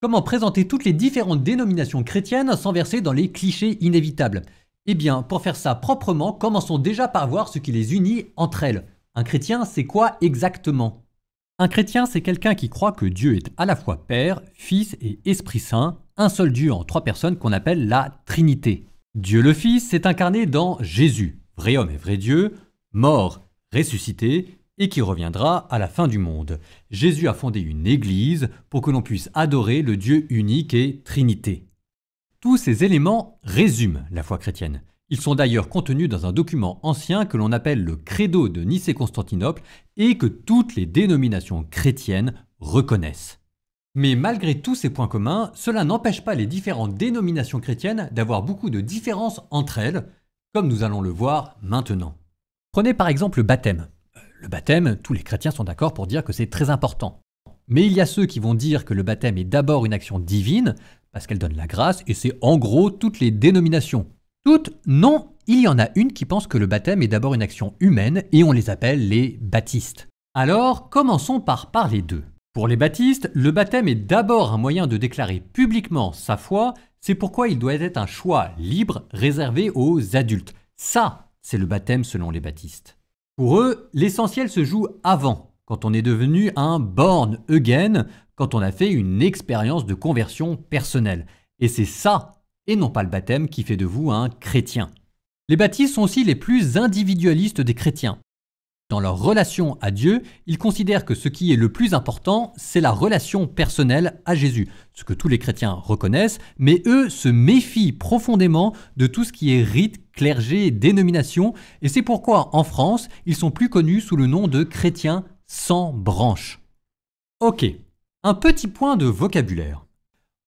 Comment présenter toutes les différentes dénominations chrétiennes sans verser dans les clichés inévitables? Eh bien, pour faire ça proprement, commençons déjà par voir ce qui les unit entre elles. Un chrétien, c'est quoi exactement? Un chrétien, c'est quelqu'un qui croit que Dieu est à la fois Père, Fils et Esprit Saint, un seul Dieu en trois personnes qu'on appelle la Trinité. Dieu le Fils s'est incarné dans Jésus, vrai homme et vrai Dieu, mort, ressuscité, et qui reviendra à la fin du monde. Jésus a fondé une église pour que l'on puisse adorer le Dieu unique et Trinité. Tous ces éléments résument la foi chrétienne. Ils sont d'ailleurs contenus dans un document ancien que l'on appelle le Credo de Nicée-Constantinople et que toutes les dénominations chrétiennes reconnaissent. Mais malgré tous ces points communs, cela n'empêche pas les différentes dénominations chrétiennes d'avoir beaucoup de différences entre elles, comme nous allons le voir maintenant. Prenez par exemple le baptême. Le baptême, tous les chrétiens sont d'accord pour dire que c'est très important. Mais il y a ceux qui vont dire que le baptême est d'abord une action divine, parce qu'elle donne la grâce, et c'est en gros toutes les dénominations. Toutes, non, il y en a une qui pense que le baptême est d'abord une action humaine, et on les appelle les baptistes. Alors, commençons par parler d'eux. Pour les baptistes, le baptême est d'abord un moyen de déclarer publiquement sa foi, c'est pourquoi il doit être un choix libre réservé aux adultes. Ça, c'est le baptême selon les baptistes. Pour eux, l'essentiel se joue avant, quand on est devenu un born again, quand on a fait une expérience de conversion personnelle. Et c'est ça, et non pas le baptême, qui fait de vous un chrétien. Les baptistes sont aussi les plus individualistes des chrétiens. Dans leur relation à Dieu, ils considèrent que ce qui est le plus important, c'est la relation personnelle à Jésus, ce que tous les chrétiens reconnaissent, mais eux se méfient profondément de tout ce qui est rite, clergé, dénomination, et c'est pourquoi en France, ils sont plus connus sous le nom de chrétiens sans branche. Ok, un petit point de vocabulaire.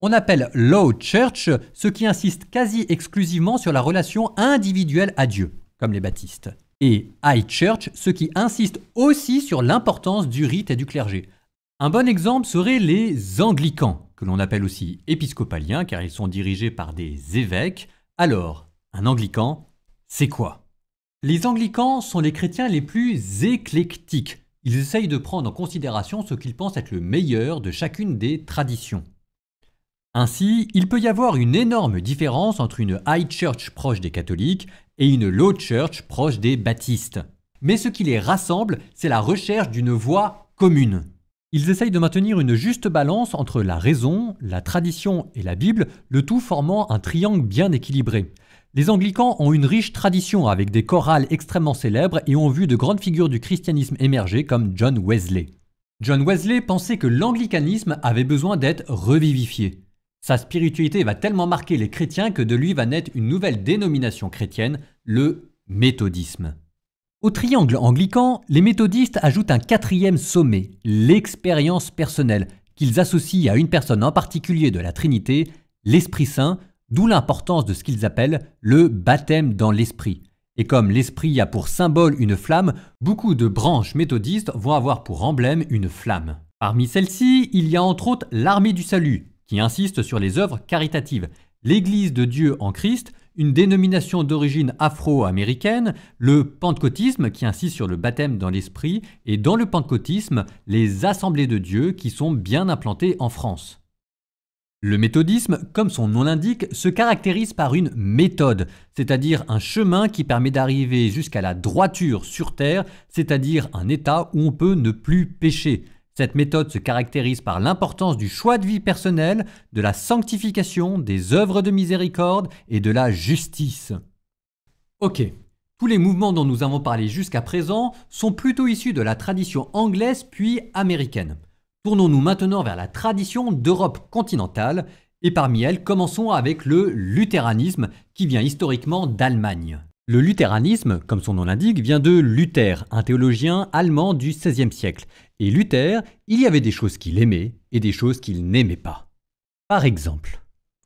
On appelle Low Church ce qui insiste quasi exclusivement sur la relation individuelle à Dieu, comme les baptistes. Et High Church, ce qui insiste aussi sur l'importance du rite et du clergé. Un bon exemple serait les anglicans, que l'on appelle aussi épiscopaliens car ils sont dirigés par des évêques. Alors, un anglican, c'est quoi? Les anglicans sont les chrétiens les plus éclectiques. Ils essayent de prendre en considération ce qu'ils pensent être le meilleur de chacune des traditions. Ainsi, il peut y avoir une énorme différence entre une High Church proche des catholiques et une Low Church proche des baptistes. Mais ce qui les rassemble, c'est la recherche d'une voie commune. Ils essayent de maintenir une juste balance entre la raison, la tradition et la Bible, le tout formant un triangle bien équilibré. Les anglicans ont une riche tradition avec des chorales extrêmement célèbres et ont vu de grandes figures du christianisme émerger comme John Wesley. John Wesley pensait que l'anglicanisme avait besoin d'être revivifié. Sa spiritualité va tellement marquer les chrétiens que de lui va naître une nouvelle dénomination chrétienne, le méthodisme. Au triangle anglican, les méthodistes ajoutent un quatrième sommet, l'expérience personnelle, qu'ils associent à une personne en particulier de la Trinité, l'Esprit Saint, d'où l'importance de ce qu'ils appellent le baptême dans l'Esprit. Et comme l'Esprit a pour symbole une flamme, beaucoup de branches méthodistes vont avoir pour emblème une flamme. Parmi celles-ci, il y a entre autres l'Armée du Salut, qui insiste sur les œuvres caritatives, l'Église de Dieu en Christ, une dénomination d'origine afro-américaine, le pentecôtisme qui insiste sur le baptême dans l'esprit, et dans le pentecôtisme, les assemblées de Dieu qui sont bien implantées en France. Le méthodisme, comme son nom l'indique, se caractérise par une méthode, c'est-à-dire un chemin qui permet d'arriver jusqu'à la droiture sur terre, c'est-à-dire un état où on peut ne plus pécher. Cette méthode se caractérise par l'importance du choix de vie personnel, de la sanctification, des œuvres de miséricorde et de la justice. Ok, tous les mouvements dont nous avons parlé jusqu'à présent sont plutôt issus de la tradition anglaise puis américaine. Tournons-nous maintenant vers la tradition d'Europe continentale et parmi elles, commençons avec le luthéranisme qui vient historiquement d'Allemagne. Le luthéranisme, comme son nom l'indique, vient de Luther, un théologien allemand du XVIe siècle. Et Luther, il y avait des choses qu'il aimait et des choses qu'il n'aimait pas. Par exemple,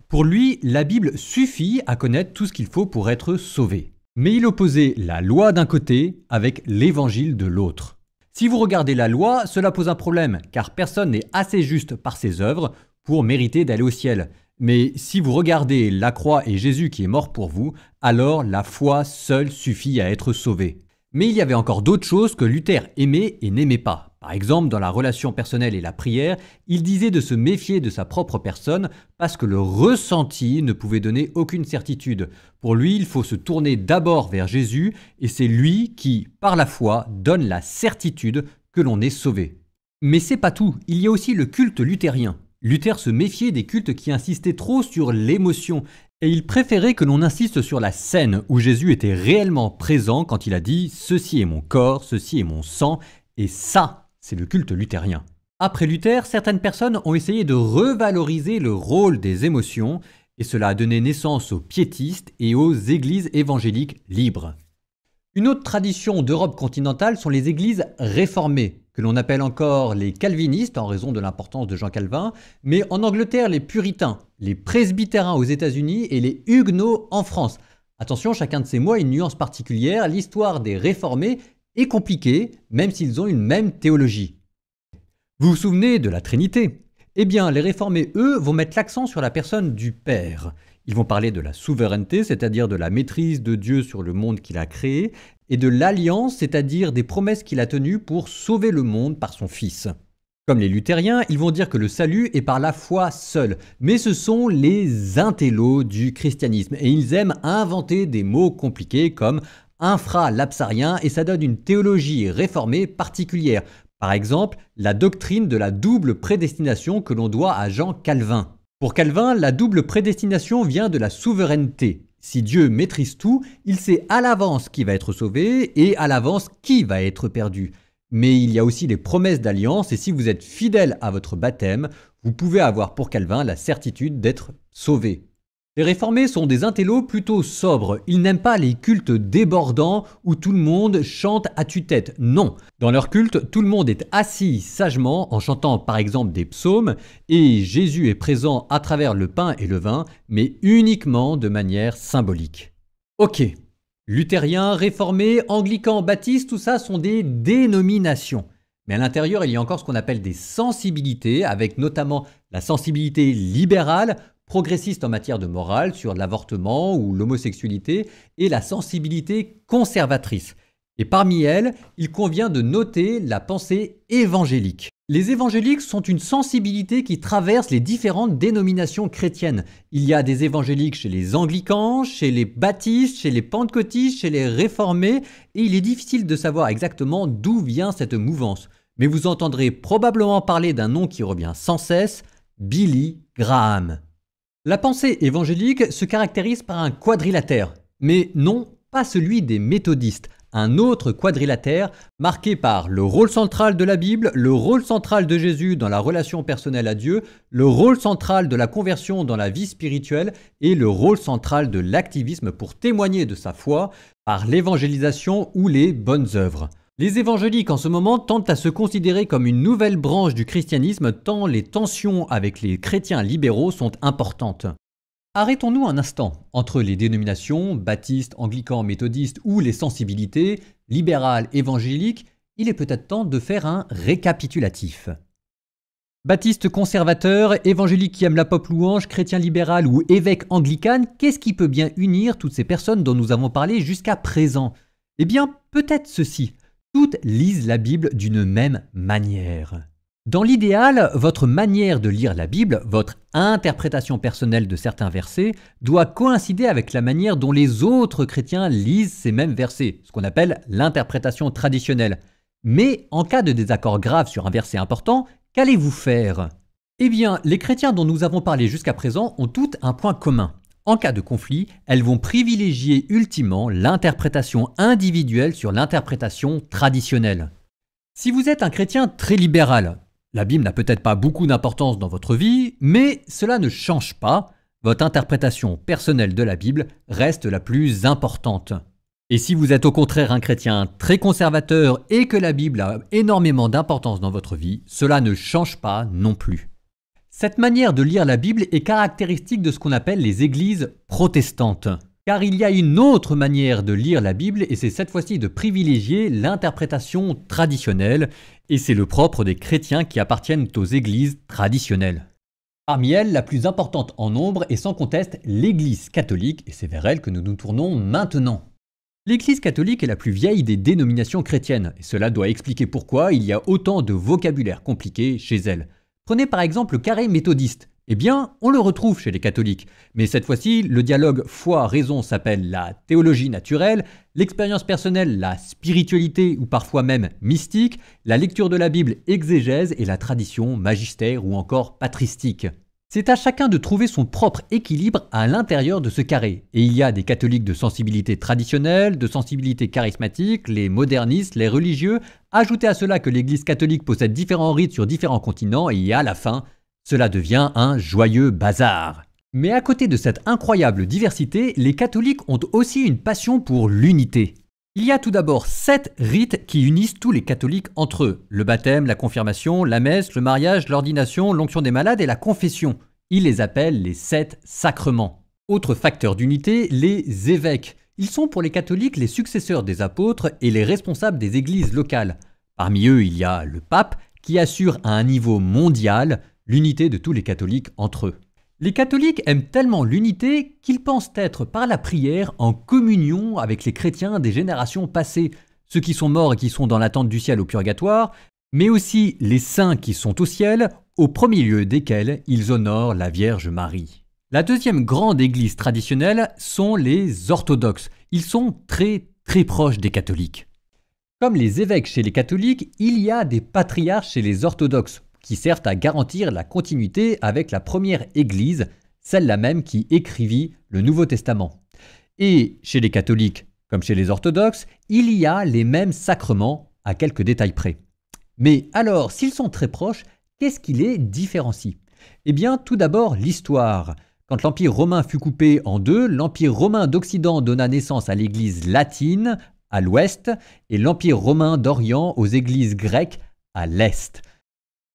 pour lui, la Bible suffit à connaître tout ce qu'il faut pour être sauvé. Mais il opposait la loi d'un côté avec l'évangile de l'autre. Si vous regardez la loi, cela pose un problème, car personne n'est assez juste par ses œuvres pour mériter d'aller au ciel. Mais si vous regardez la croix et Jésus qui est mort pour vous, alors la foi seule suffit à être sauvé. Mais il y avait encore d'autres choses que Luther aimait et n'aimait pas. Par exemple, dans la relation personnelle et la prière, il disait de se méfier de sa propre personne parce que le ressenti ne pouvait donner aucune certitude. Pour lui, il faut se tourner d'abord vers Jésus et c'est lui qui, par la foi, donne la certitude que l'on est sauvé. Mais c'est pas tout, il y a aussi le culte luthérien. Luther se méfiait des cultes qui insistaient trop sur l'émotion et il préférait que l'on insiste sur la scène où Jésus était réellement présent quand il a dit « Ceci est mon corps, ceci est mon sang » et ça, c'est le culte luthérien. Après Luther, certaines personnes ont essayé de revaloriser le rôle des émotions et cela a donné naissance aux piétistes et aux églises évangéliques libres. Une autre tradition d'Europe continentale sont les églises réformées, que l'on appelle encore les calvinistes en raison de l'importance de Jean Calvin, mais en Angleterre les puritains, les presbytérins aux États-Unis et les huguenots en France. Attention, chacun de ces mots a une nuance particulière, l'histoire des réformés est compliquée, même s'ils ont une même théologie. Vous vous souvenez de la Trinité ? Eh bien, les réformés, eux, vont mettre l'accent sur la personne du Père. Ils vont parler de la souveraineté, c'est-à-dire de la maîtrise de Dieu sur le monde qu'il a créé, et de l'alliance, c'est-à-dire des promesses qu'il a tenues pour sauver le monde par son Fils. Comme les luthériens, ils vont dire que le salut est par la foi seule, mais ce sont les intellos du christianisme, et ils aiment inventer des mots compliqués comme infralapsarien, et ça donne une théologie réformée particulière. Par exemple, la doctrine de la double prédestination que l'on doit à Jean Calvin. Pour Calvin, la double prédestination vient de la souveraineté. Si Dieu maîtrise tout, il sait à l'avance qui va être sauvé et à l'avance qui va être perdu. Mais il y a aussi les promesses d'alliance et si vous êtes fidèle à votre baptême, vous pouvez avoir pour Calvin la certitude d'être sauvé. Les réformés sont des intellos plutôt sobres. Ils n'aiment pas les cultes débordants où tout le monde chante à tue-tête. Non, dans leur culte, tout le monde est assis sagement en chantant par exemple des psaumes et Jésus est présent à travers le pain et le vin, mais uniquement de manière symbolique. Ok, luthériens, réformés, anglicans, baptistes, tout ça sont des dénominations. Mais à l'intérieur, il y a encore ce qu'on appelle des sensibilités, avec notamment la sensibilité libérale, progressiste en matière de morale sur l'avortement ou l'homosexualité et la sensibilité conservatrice. Et parmi elles, il convient de noter la pensée évangélique. Les évangéliques sont une sensibilité qui traverse les différentes dénominations chrétiennes. Il y a des évangéliques chez les anglicans, chez les baptistes, chez les pentecôtistes, chez les réformés, et il est difficile de savoir exactement d'où vient cette mouvance. Mais vous entendrez probablement parler d'un nom qui revient sans cesse, Billy Graham. La pensée évangélique se caractérise par un quadrilatère, mais non pas celui des méthodistes, un autre quadrilatère marqué par le rôle central de la Bible, le rôle central de Jésus dans la relation personnelle à Dieu, le rôle central de la conversion dans la vie spirituelle et le rôle central de l'activisme pour témoigner de sa foi par l'évangélisation ou les bonnes œuvres. Les évangéliques en ce moment tentent à se considérer comme une nouvelle branche du christianisme tant les tensions avec les chrétiens libéraux sont importantes. Arrêtons-nous un instant entre les dénominations, baptistes, anglicans, méthodistes ou les sensibilités, libérales, évangéliques, il est peut-être temps de faire un récapitulatif. Baptiste conservateur, évangélique qui aime la pop louange, chrétien libéral ou évêque anglicane, qu'est-ce qui peut bien unir toutes ces personnes dont nous avons parlé jusqu'à présent ? Eh bien, peut-être ceci. Toutes lisent la Bible d'une même manière. Dans l'idéal, votre manière de lire la Bible, votre interprétation personnelle de certains versets, doit coïncider avec la manière dont les autres chrétiens lisent ces mêmes versets, ce qu'on appelle l'interprétation traditionnelle. Mais en cas de désaccord grave sur un verset important, qu'allez-vous faire ? Eh bien, les chrétiens dont nous avons parlé jusqu'à présent ont tous un point commun. En cas de conflit, elles vont privilégier ultimement l'interprétation individuelle sur l'interprétation traditionnelle. Si vous êtes un chrétien très libéral, la Bible n'a peut-être pas beaucoup d'importance dans votre vie, mais cela ne change pas, votre interprétation personnelle de la Bible reste la plus importante. Et si vous êtes au contraire un chrétien très conservateur et que la Bible a énormément d'importance dans votre vie, cela ne change pas non plus. Cette manière de lire la Bible est caractéristique de ce qu'on appelle les églises protestantes. Car il y a une autre manière de lire la Bible et c'est cette fois-ci de privilégier l'interprétation traditionnelle et c'est le propre des chrétiens qui appartiennent aux églises traditionnelles. Parmi elles, la plus importante en nombre est sans conteste l'Église catholique et c'est vers elle que nous nous tournons maintenant. L'Église catholique est la plus vieille des dénominations chrétiennes, et cela doit expliquer pourquoi il y a autant de vocabulaire compliqué chez elle. Prenez par exemple le carré méthodiste. Eh bien, on le retrouve chez les catholiques. Mais cette fois-ci, le dialogue foi-raison s'appelle la théologie naturelle, l'expérience personnelle la spiritualité ou parfois même mystique, la lecture de la Bible exégèse et la tradition magistère ou encore patristique. C'est à chacun de trouver son propre équilibre à l'intérieur de ce carré. Et il y a des catholiques de sensibilité traditionnelle, de sensibilité charismatique, les modernistes, les religieux. Ajoutez à cela que l'Église catholique possède différents rites sur différents continents et à la fin, cela devient un joyeux bazar. Mais à côté de cette incroyable diversité, les catholiques ont aussi une passion pour l'unité. Il y a tout d'abord 7 rites qui unissent tous les catholiques entre eux. Le baptême, la confirmation, la messe, le mariage, l'ordination, l'onction des malades et la confession. Ils les appellent les 7 sacrements. Autre facteur d'unité, les évêques. Ils sont pour les catholiques les successeurs des apôtres et les responsables des églises locales. Parmi eux, il y a le pape qui assure à un niveau mondial l'unité de tous les catholiques entre eux. Les catholiques aiment tellement l'unité qu'ils pensent être par la prière en communion avec les chrétiens des générations passées, ceux qui sont morts et qui sont dans l'attente du ciel au purgatoire, mais aussi les saints qui sont au ciel, au premier lieu desquels ils honorent la Vierge Marie. La deuxième grande église traditionnelle sont les orthodoxes. Ils sont très proches des catholiques. Comme les évêques chez les catholiques, il y a des patriarches chez les orthodoxes, qui servent à garantir la continuité avec la première Église, celle-là même qui écrivit le Nouveau Testament. Et chez les catholiques, comme chez les orthodoxes, il y a les mêmes sacrements à quelques détails près. Mais alors, s'ils sont très proches, qu'est-ce qui les différencie? Eh bien, tout d'abord, l'histoire. Quand l'Empire romain fut coupé en deux, l'Empire romain d'Occident donna naissance à l'Église latine, à l'ouest, et l'Empire romain d'Orient aux églises grecques, à l'est.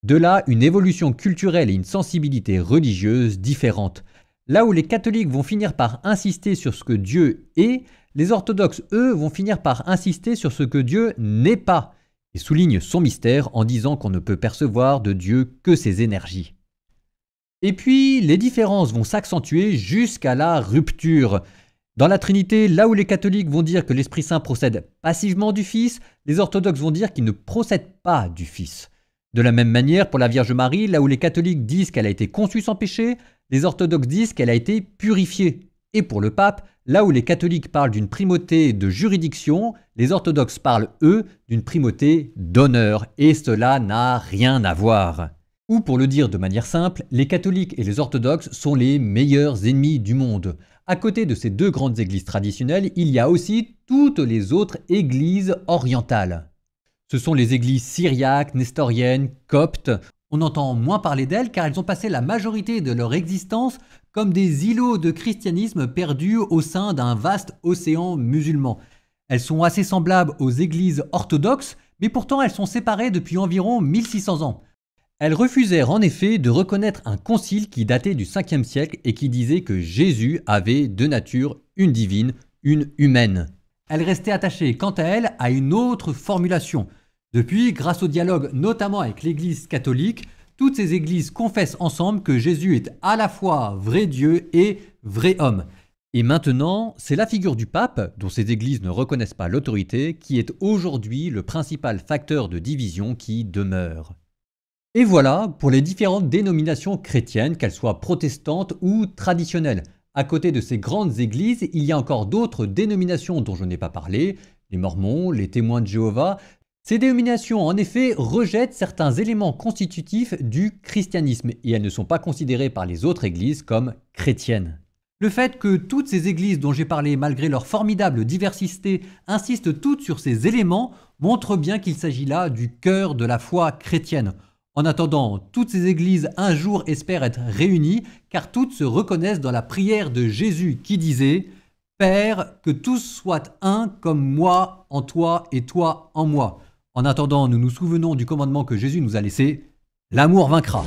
De là, une évolution culturelle et une sensibilité religieuse différentes. Là où les catholiques vont finir par insister sur ce que Dieu est, les orthodoxes, eux, vont finir par insister sur ce que Dieu n'est pas, et soulignent son mystère en disant qu'on ne peut percevoir de Dieu que ses énergies. Et puis, les différences vont s'accentuer jusqu'à la rupture. Dans la Trinité, là où les catholiques vont dire que l'Esprit Saint procède passivement du Fils, les orthodoxes vont dire qu'il ne procède pas du Fils. De la même manière, pour la Vierge Marie, là où les catholiques disent qu'elle a été conçue sans péché, les orthodoxes disent qu'elle a été purifiée. Et pour le pape, là où les catholiques parlent d'une primauté de juridiction, les orthodoxes parlent, eux, d'une primauté d'honneur. Et cela n'a rien à voir. Ou pour le dire de manière simple, les catholiques et les orthodoxes sont les meilleurs ennemis du monde. À côté de ces deux grandes églises traditionnelles, il y a aussi toutes les autres églises orientales. Ce sont les églises syriaques, nestoriennes, coptes. On entend moins parler d'elles car elles ont passé la majorité de leur existence comme des îlots de christianisme perdus au sein d'un vaste océan musulman. Elles sont assez semblables aux églises orthodoxes, mais pourtant elles sont séparées depuis environ 1600 ans. Elles refusèrent en effet de reconnaître un concile qui datait du 5e siècle et qui disait que Jésus avait deux natures, une divine, une humaine. Elles restaient attachées quant à elles à une autre formulation. Depuis, grâce au dialogue notamment avec l'Église catholique, toutes ces églises confessent ensemble que Jésus est à la fois vrai Dieu et vrai homme. Et maintenant, c'est la figure du pape, dont ces églises ne reconnaissent pas l'autorité, qui est aujourd'hui le principal facteur de division qui demeure. Et voilà pour les différentes dénominations chrétiennes, qu'elles soient protestantes ou traditionnelles. À côté de ces grandes églises, il y a encore d'autres dénominations dont je n'ai pas parlé, les Mormons, les Témoins de Jéhovah. Ces dénominations, en effet, rejettent certains éléments constitutifs du christianisme et elles ne sont pas considérées par les autres églises comme chrétiennes. Le fait que toutes ces églises dont j'ai parlé, malgré leur formidable diversité, insistent toutes sur ces éléments, montre bien qu'il s'agit là du cœur de la foi chrétienne. En attendant, toutes ces églises un jour espèrent être réunies, car toutes se reconnaissent dans la prière de Jésus qui disait « Père, que tous soient un comme moi en toi et toi en moi ». En attendant, nous nous souvenons du commandement que Jésus nous a laissé, l'amour vaincra.